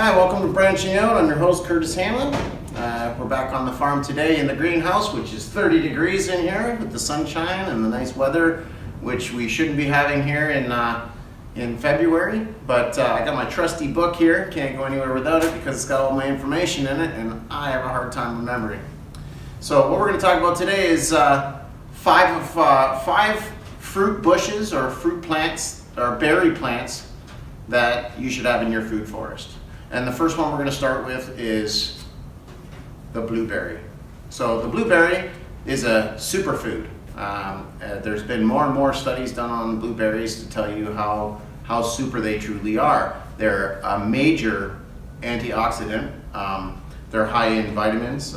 Hi, welcome to Branching Out. I'm your host, Curtis Hanlon. We're back on the farm today in the greenhouse, which is 30 degrees in here with the sunshine and the nice weather, which we shouldn't be having here in February. But I got my trusty book here. Can't go anywhere without it because it's got all my information in it, and I have a hard time remembering. So what we're going to talk about today is five fruit bushes or fruit plants or berry plants that you should have in your food forest. And the first one we're going to start with is the blueberry. So the blueberry is a superfood. There's been more and more studies done on blueberries to tell you how super they truly are. They're a major antioxidant. They're high in vitamins.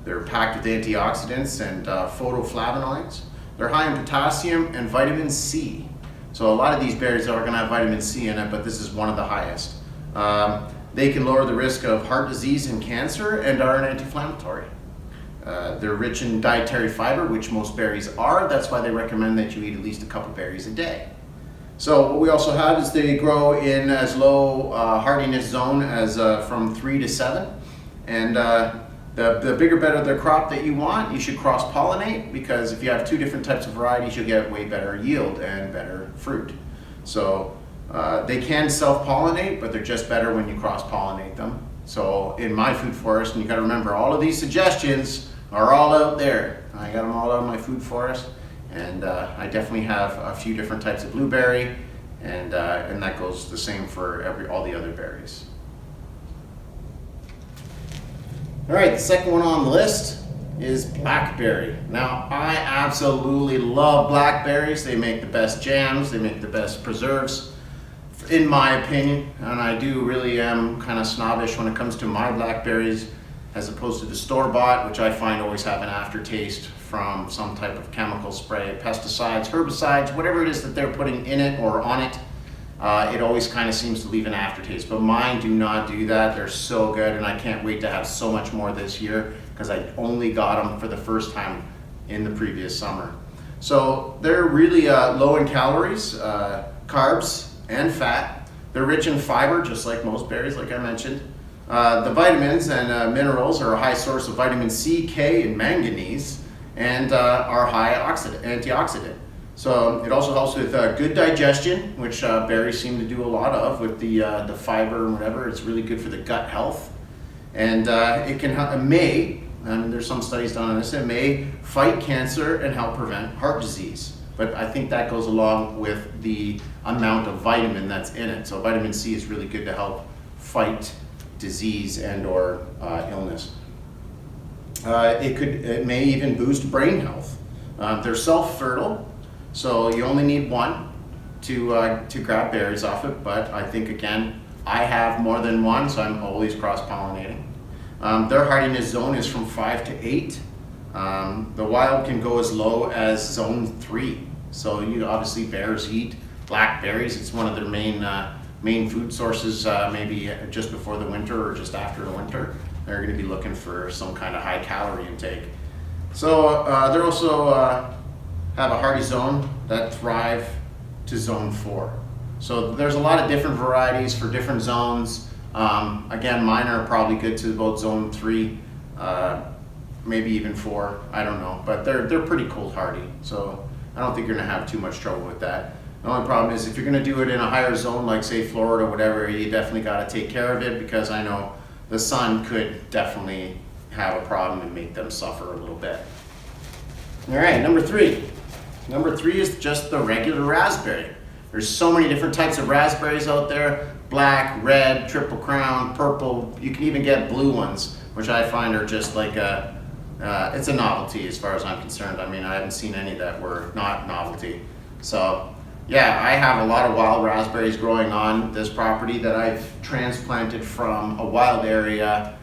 They're packed with antioxidants and phytoflavonoids. They're high in potassium and vitamin C. So a lot of these berries are going to have vitamin C in it, but this is one of the highest. They can lower the risk of heart disease and cancer and are an anti-inflammatory. They're rich in dietary fiber, which most berries are. That's why they recommend that you eat at least a couple berries a day. So what we also have is they grow in as low hardiness zone as from 3 to 7. And the bigger, better the crop that you want, you should cross-pollinate, because if you have two different types of varieties, you'll get way better yield and better fruit. So they can self-pollinate, but they're just better when you cross-pollinate them. So in my food forest, and you gotta remember, all of these suggestions are all out there. I got them all out in my food forest, and I definitely have a few different types of blueberry, and that goes the same for all the other berries. All right, the second one on the list is blackberry. Now, I absolutely love blackberries. They make the best jams, they make the best preserves, in my opinion, and I do really am kind of snobbish when it comes to my blackberries as opposed to the store-bought, which I find always have an aftertaste from some type of chemical spray, pesticides, herbicides, whatever it is that they're putting in it or on it. It always kind of seems to leave an aftertaste, but mine do not do that. They're so good, and I can't wait to have so much more this year because I only got them for the first time in the previous summer. So they're really low in calories, carbs, and fat. They're rich in fiber, just like most berries, like I mentioned. The vitamins and minerals are a high source of vitamin C, K, and manganese, and are high antioxidant. So it also helps with good digestion, which berries seem to do a lot of with the fiber and whatever. It's really good for the gut health. And there's some studies done on this, it may fight cancer and help prevent heart disease. But I think that goes along with the amount of vitamin that's in it. So vitamin C is really good to help fight disease and or illness. It may even boost brain health. They're self-fertile, so you only need one to grab berries off it. But I think, again, I have more than one, so I'm always cross-pollinating. Their hardiness zone is from 5 to 8. The wild can go as low as zone 3. So obviously bears eat blackberries. It's one of their main food sources, maybe just before the winter or just after the winter. They're going to be looking for some kind of high calorie intake. So they also have a hardy zone that thrive to zone 4. So there's a lot of different varieties for different zones. Again, mine are probably good to about zone 3. Maybe even 4, I don't know, but they're pretty cold hardy, so I don't think you're gonna have too much trouble with that. The only problem is if you're gonna do it in a higher zone, like say Florida or whatever, you definitely gotta take care of it, because I know the sun could definitely have a problem and make them suffer a little bit. All right, number 3. Number 3 is just the regular raspberry. There's so many different types of raspberries out there: black, red, triple crown, purple. You can even get blue ones, which I find are just like it's a novelty as far as I'm concerned. I mean, I haven't seen any that were not novelty. So yeah, I have a lot of wild raspberries growing on this property that I've transplanted from a wild area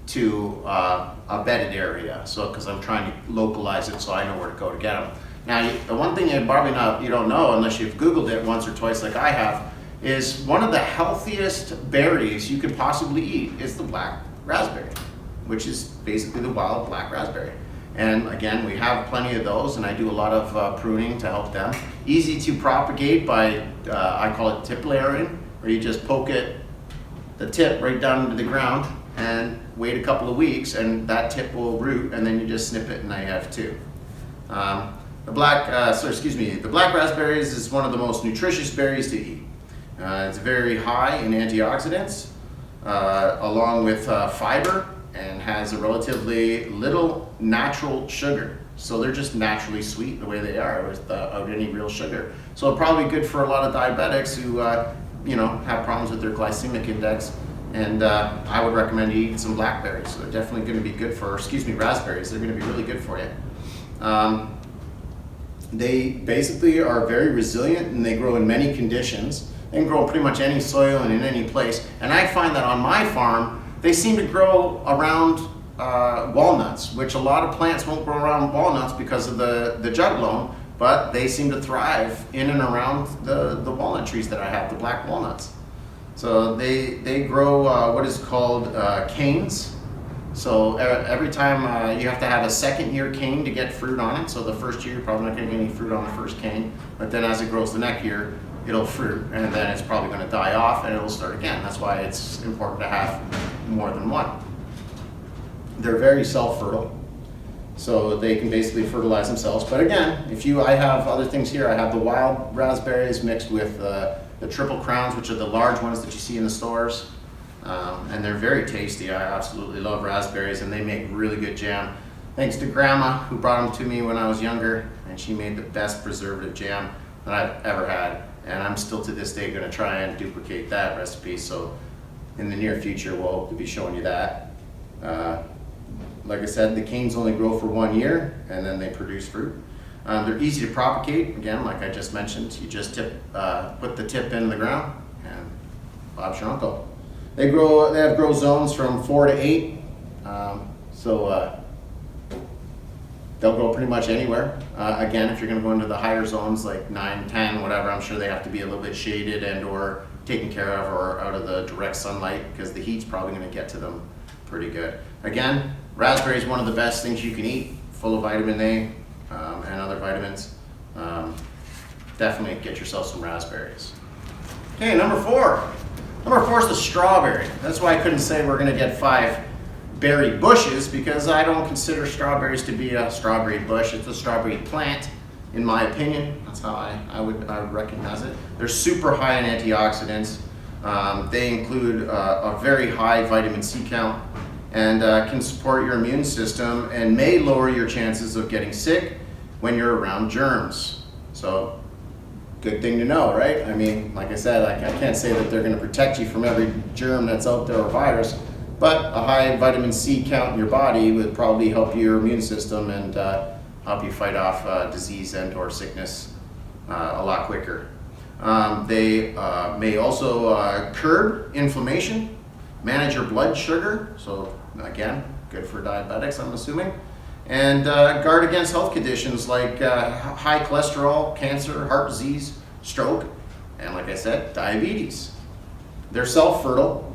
to a bedded area. So because I'm trying to localize it so I know where to go to get them. Now, the one thing you don't know unless you've Googled it once or twice like I have, is one of the healthiest berries you could possibly eat is the black raspberry, which is basically the wild black raspberry. And again, we have plenty of those, and I do a lot of pruning to help them. Easy to propagate by, I call it tip layering, where you just poke it the tip right down into the ground and wait a couple of weeks, and that tip will root, and then you just snip it, and now you have two. The black raspberries is one of the most nutritious berries to eat. It's very high in antioxidants, along with fiber, and has a relatively little natural sugar. So they're just naturally sweet the way they are without any real sugar. So probably good for a lot of diabetics who have problems with their glycemic index. And I would recommend you eat some blackberries. So they're definitely going to be good for, raspberries. They're going to be really good for you. They basically are very resilient, and they grow in many conditions. They can grow in pretty much any soil and in any place. And I find that on my farm, they seem to grow around walnuts, which a lot of plants won't grow around walnuts because of the jug loam, but they seem to thrive in and around the walnut trees that I have, the black walnuts. So they grow what is called canes. So every time you have to have a second year cane to get fruit on it. So the first year you're probably not going to get any fruit on the first cane, but then as it grows the next year, it'll fruit, and then it's probably going to die off and it'll start again. That's why it's important to have more than one. They're very self-fertile, so they can basically fertilize themselves. But again, I have other things here. I have the wild raspberries mixed with the triple crowns, which are the large ones that you see in the stores. And they're very tasty. I absolutely love raspberries, and they make really good jam. Thanks to Grandma, who brought them to me when I was younger, and she made the best preservative jam that I've ever had. And I'm still to this day going to try and duplicate that recipe. So in the near future, we'll hope to be showing you that. Like I said, the canes only grow for 1 year, and then they produce fruit. They're easy to propagate. Again, like I just mentioned, you just put the tip in the ground, and Bob's your uncle. They have grow zones from 4 to 8, so they'll grow pretty much anywhere. Again, if you're going to go into the higher zones like 9, 10, whatever, I'm sure they have to be a little bit shaded and or taken care of, or out of the direct sunlight, because the heat's probably going to get to them pretty good. Again, raspberry is one of the best things you can eat, full of vitamin A and other vitamins. Definitely get yourself some raspberries. Okay, number 4. Number 4 is the strawberry. That's why I couldn't say we're going to get 5 berry bushes, because I don't consider strawberries to be a strawberry bush. It's a strawberry plant, in my opinion. That's how I would recognize it. They're super high in antioxidants. They include a very high vitamin C count, and can support your immune system and may lower your chances of getting sick when you're around germs. So, good thing to know, right? I mean, like I said, I can't say that they're going to protect you from every germ that's out there or virus, but a high vitamin C count in your body would probably help your immune system and help you fight off disease and or sickness a lot quicker. They may also curb inflammation, manage your blood sugar, so again, good for diabetics, I'm assuming, and guard against health conditions like high cholesterol, cancer, heart disease, stroke, and like I said, diabetes. They're self-fertile.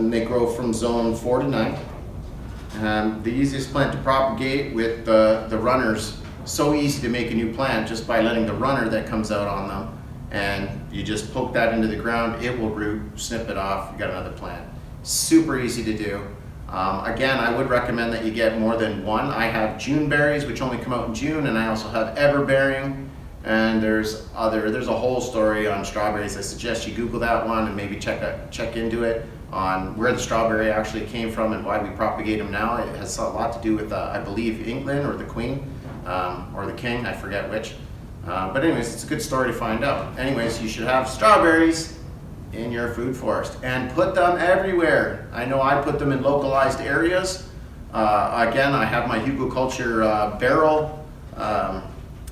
They grow from zone 4 to 9. The easiest plant to propagate with the runners, so easy to make a new plant just by letting the runner that comes out on them, and you just poke that into the ground, it will root, snip it off, you got another plant. Super easy to do. Again, I would recommend that you get more than one. I have June berries, which only come out in June, and I also have everbearing, and there's a whole story on strawberries. I suggest you Google that one and maybe check into it on where the strawberry actually came from and why we propagate them now. It has a lot to do with, I believe, England or the Queen or the King, I forget which. But anyways, it's a good story to find out. Anyways, you should have strawberries in your food forest and put them everywhere. I know I put them in localized areas. Again, I have my hugelkultur barrel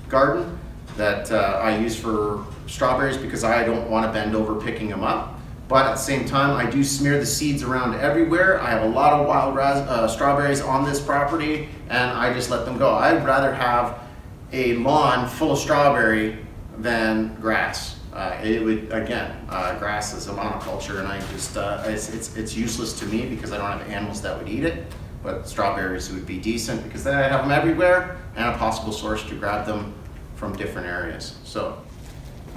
garden that I use for strawberries because I don't want to bend over picking them up. But at the same time, I do smear the seeds around everywhere. I have a lot of wild strawberries on this property, and I just let them go. I'd rather have a lawn full of strawberry than grass. Grass is a monoculture, and I just it's useless to me because I don't have animals that would eat it. But strawberries would be decent because then I have them everywhere and a possible source to grab them from different areas. So,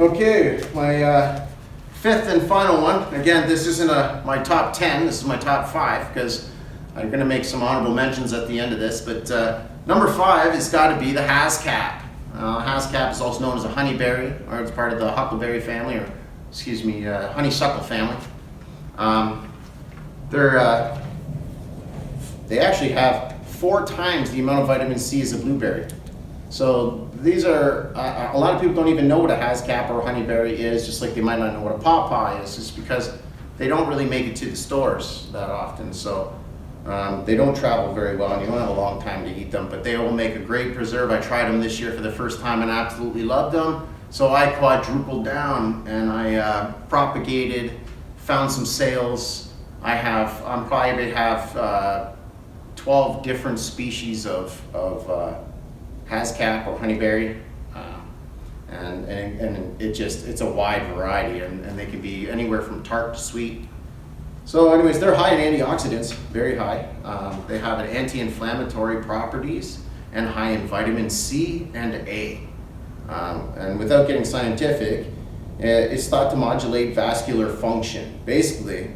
okay, my fifth and final one. Again, this isn't my top 10, this is my top 5 because I'm going to make some honorable mentions at the end of this. But number 5 has got to be the Hascap. Hascap is also known as a honeyberry, or it's part of the huckleberry family, or excuse me, honeysuckle family. They actually have 4 times the amount of vitamin C as a blueberry. So these are, a lot of people don't even know what a Hascap or a honeyberry is, just like they might not know what a pawpaw is, just because they don't really make it to the stores that often. So they don't travel very well, and you don't have a long time to eat them, but they will make a great preserve. I tried them this year for the first time and absolutely loved them. So I quadrupled down and I propagated, found some sales. I'm probably have 12 different species of Hascap or honeyberry, and it's a wide variety, and they can be anywhere from tart to sweet. So anyways, they're high in antioxidants, very high. They have an anti-inflammatory properties and high in vitamin C and A. And without getting scientific, it's thought to modulate vascular function. Basically,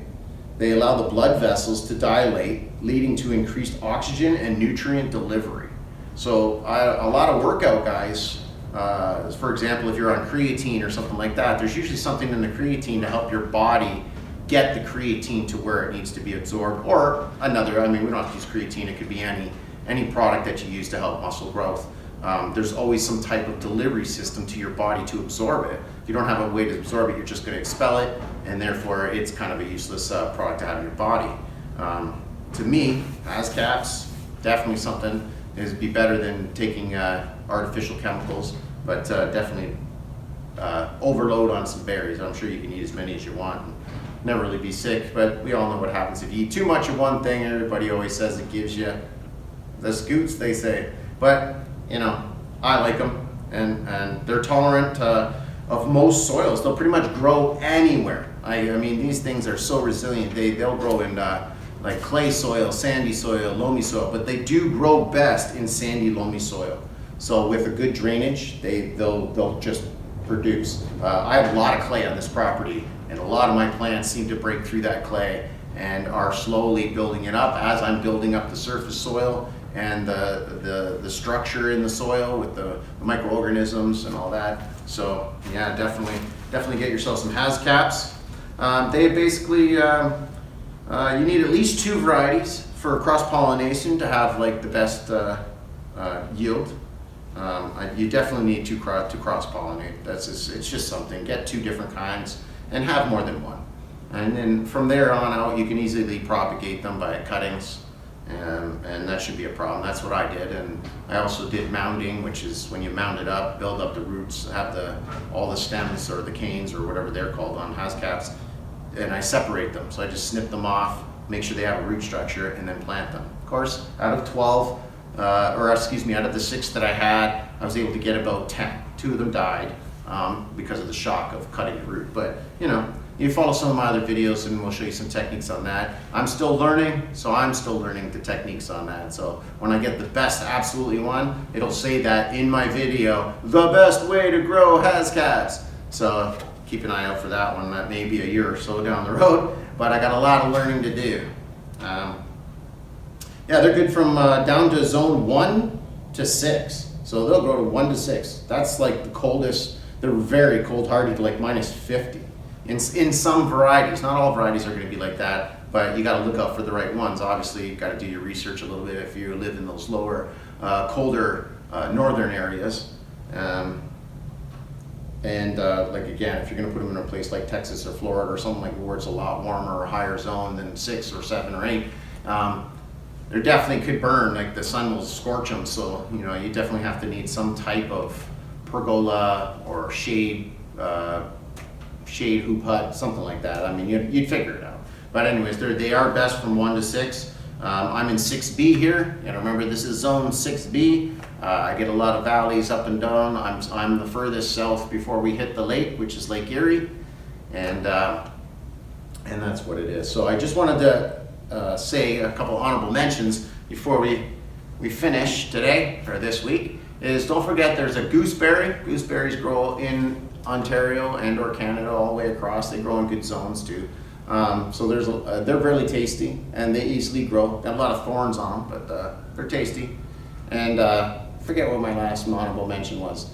they allow the blood vessels to dilate, leading to increased oxygen and nutrient delivery. So a lot of workout guys, for example, if you're on creatine or something like that, there's usually something in the creatine to help your body get the creatine to where it needs to be absorbed, or another, I mean, we don't have to use creatine, it could be any product that you use to help muscle growth. There's always some type of delivery system to your body to absorb it. If you don't have a way to absorb it, you're just going to expel it, and therefore it's kind of a useless product to have in your body. To me, Hascaps, definitely something is be better than taking artificial chemicals, but definitely overload on some berries. I'm sure you can eat as many as you want and never really be sick, but we all know what happens if you eat too much of one thing. Everybody always says it gives you the scoots, they say. But you know, I like them, and they're tolerant of most soils. They'll pretty much grow anywhere. I mean, these things are so resilient. They'll grow in like clay soil, sandy soil, loamy soil, but they do grow best in sandy, loamy soil. So with a good drainage, they'll just produce. I have a lot of clay on this property, and a lot of my plants seem to break through that clay and are slowly building it up as I'm building up the surface soil and the structure in the soil with the microorganisms and all that. So yeah, definitely get yourself some Hascaps. They basically, you need at least 2 varieties for cross-pollination to have like the best yield. You definitely need to cross-pollinate. It's just something. Get 2 different kinds and have more than one. And then from there on out, you can easily propagate them by cuttings. And that should be a problem. That's what I did, and I also did mounding, which is when you mound it up, build up the roots, have all the stems or the canes or whatever they're called on Hascaps, and I separate them. So I just snip them off, make sure they have a root structure, and then plant them. Of course, out of 12, out of the 6 that I had, I was able to get about 10. 2 of them died because of the shock of cutting the root. But you know, you follow some of my other videos and we'll show you some techniques on that. I'm still learning, so I'm still learning the techniques on that. So when I get the best absolutely one, it'll say that in my video, the best way to grow Hascaps. So keep an eye out for that one. That may be a year or so down the road, but I got a lot of learning to do. Yeah, they're good from down to zone 1 to 6. So they'll grow to 1 to 6. That's like the coldest. They're very cold hardy to like -50. In some varieties, not all varieties are going to be like that, but you got to look out for the right ones. Obviously, you got to do your research a little bit if you live in those lower, colder northern areas. Like again, if you're going to put them in a place like Texas or Florida or something like where it's a lot warmer or higher zone than 6 or 7 or 8, there definitely could burn. Like the sun will scorch them. So you know, you definitely have to need some type of pergola or shade hoop hut, something like that. I mean, you'd figure it out. But anyways, they are best from 1 to 6. I'm in 6B here, and remember this is zone 6B. I get a lot of valleys up and down. I'm the furthest south before we hit the lake, which is Lake Erie, and that's what it is. So I just wanted to say a couple honorable mentions before we finish today or this week. Is don't forget there's a gooseberry. Gooseberries grow in Ontario and or Canada all the way across. They grow in good zones too. So they're really tasty and they easily grow. Got a lot of thorns on them, but they're tasty. And forget what my last honorable mention was.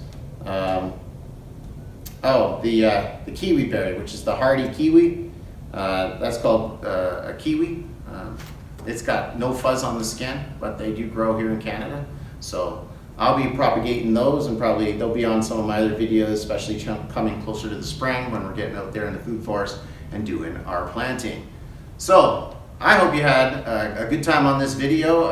The kiwi berry, which is the hardy kiwi. That's called a kiwi. It's got no fuzz on the skin, but they do grow here in Canada. So I'll be propagating those, and probably they'll be on some of my other videos, especially coming closer to the spring when we're getting out there in the food forest and doing our planting. So I hope you had a good time on this video.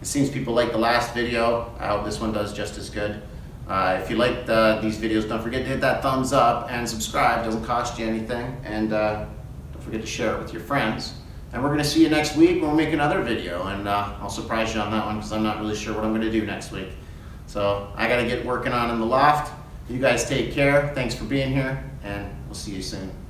It seems people like the last video. I hope this one does just as good. If you liked these videos, don't forget to hit that thumbs up and subscribe. It doesn't cost you anything. And don't forget to share it with your friends. And we're going to see you next week when we'll make another video. And I'll surprise you on that one because I'm not really sure what I'm going to do next week. So I got to get working on in the loft. You guys take care. Thanks for being here, and we'll see you soon.